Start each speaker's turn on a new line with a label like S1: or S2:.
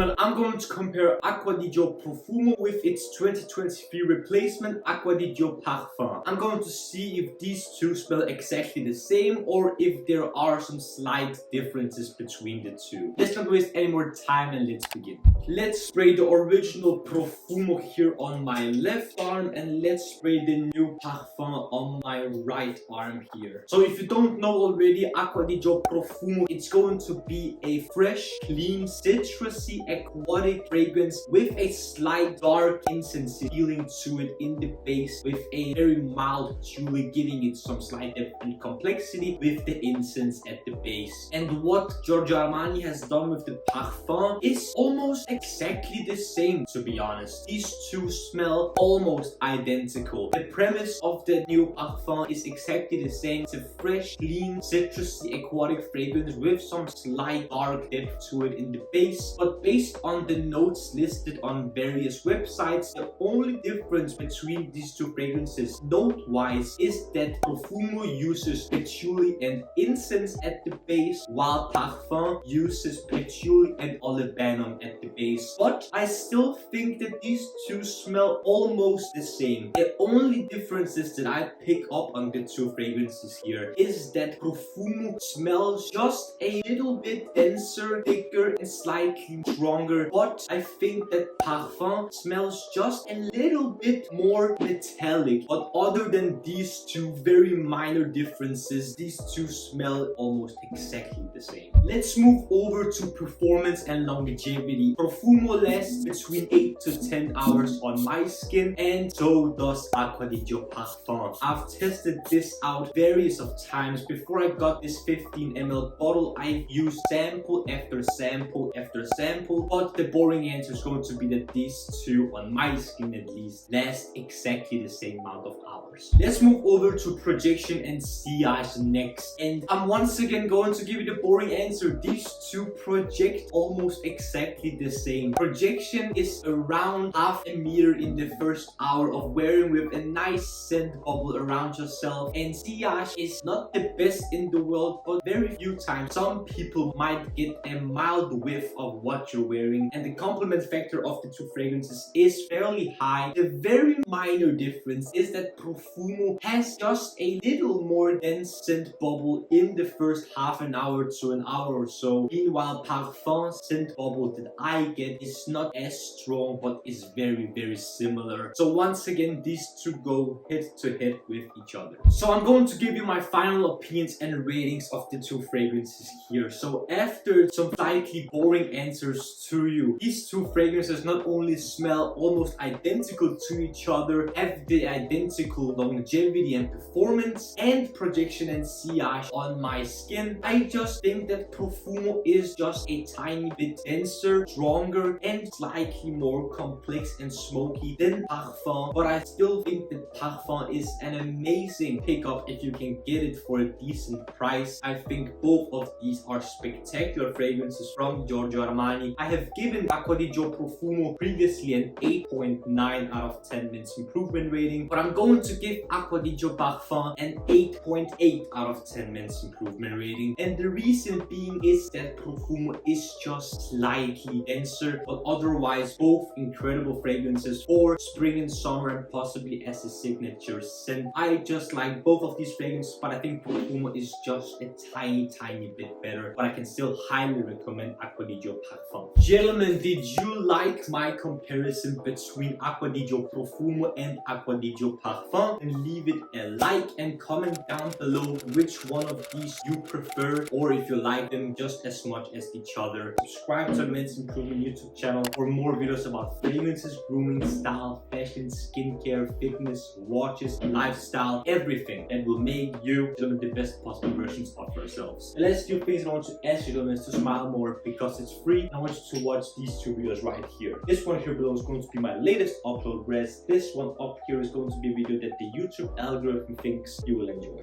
S1: gentlemen, I'm going to compare Acqua Di Gio Profumo with its 2023 replacement Acqua Di Gio Parfum. I'm going to see if these two smell exactly the same or if there are some slight differences between the two. Let's not waste any more time and let's begin. Let's spray the original Profumo here on my left arm and let's spray the new Parfum on my right arm here. So if you don't know already, Acqua Di Gio Profumo, it's going to be a fresh, clean, citrusy, aquatic fragrance with a slight dark incense feeling to it in the base, with a very mild patchouli giving it some slight depth and complexity with the incense at the base. And what Giorgio Armani has done with the Parfum is almost exactly the same, to be honest. These two smell almost identical. The premise of the new Parfum is exactly the same. It's a fresh, clean, citrusy, aquatic fragrance with some slight dark depth to it in the base. But based on the notes listed on various websites, the only difference between these two fragrances, note-wise, is that Profumo uses patchouli and incense at the base, while Parfum uses patchouli and olibanum at the base. But I still think that these two smell almost the same. The only differences that I pick up on the two fragrances here is that Profumo smells just a little bit denser, thicker, and slightly stronger. But I think that Parfum smells just a little bit more metallic. But other than these two very minor differences, these two smell almost exactly the same. Let's move over to performance and longevity. Profumo lasts between 8 to 10 hours on my skin, and so does Acqua Di Gio Parfum. I've tested this out various of times. Before I got this 15 ml bottle, I've used sample after sample after sample, but the boring answer is going to be that these two, on my skin at least, last exactly the same amount of hours. Let's move over to projection and sillage next, and I'm once again going to give you the boring answer. These two project almost exactly the same. Projection is around half a meter in the first hour of wearing with a nice scent bubble around yourself, and sillage is not the best in the world, but very few times some people might get a mild whiff of what you're wearing, and the complement factor of the two fragrances is fairly high. The very minor difference is that Profumo has just a little more dense scent bubble in the first half an hour to an hour or so. Meanwhile, Parfum's scent bubble that I get is not as strong, but is very similar. So once again, these two go head to head with each other. So I'm going to give you my final opinions and ratings of the two fragrances here. So after some slightly boring answers to you, these two fragrances not only smell almost identical to each other, have the identical longevity and performance and projection and sillage on my skin. I just think that Profumo is just a tiny bit denser, stronger, and slightly more complex and smoky than Parfum. But I still think that Parfum is an amazing pickup if you can get it for a decent price. I think both of these are spectacular fragrances from Giorgio Armani. I have given Acqua Di Gio Profumo previously an 8.9 out of 10 minutes improvement rating, but I'm going to give Acqua Di Gio Parfum an 8.8 out of 10 minutes improvement rating. And the reason being is that Profumo is just slightly denser, but otherwise both incredible fragrances for spring and summer and possibly as a signature scent. I just like both of these fragrances, but I think Profumo is just a tiny bit better, but I can still highly recommend Acqua Di Gio Parfum. Gentlemen, did you like my comparison between Acqua Di Gio Profumo and Acqua Di Gio Parfum? And leave it a like and comment down below which one of these you prefer, or if you like them just as much as each other. Subscribe to the Men's Improvement YouTube channel for more videos about fragrances, grooming, style, fashion, skincare, fitness, watches, lifestyle, everything that will make you the best possible versions of yourselves. The last few things I want to ask you is to smile more, because it's free. I want you to watch these two videos right here. This one here below is going to be my latest upload, whereas this one up here is going to be a video that the YouTube algorithm thinks you will enjoy.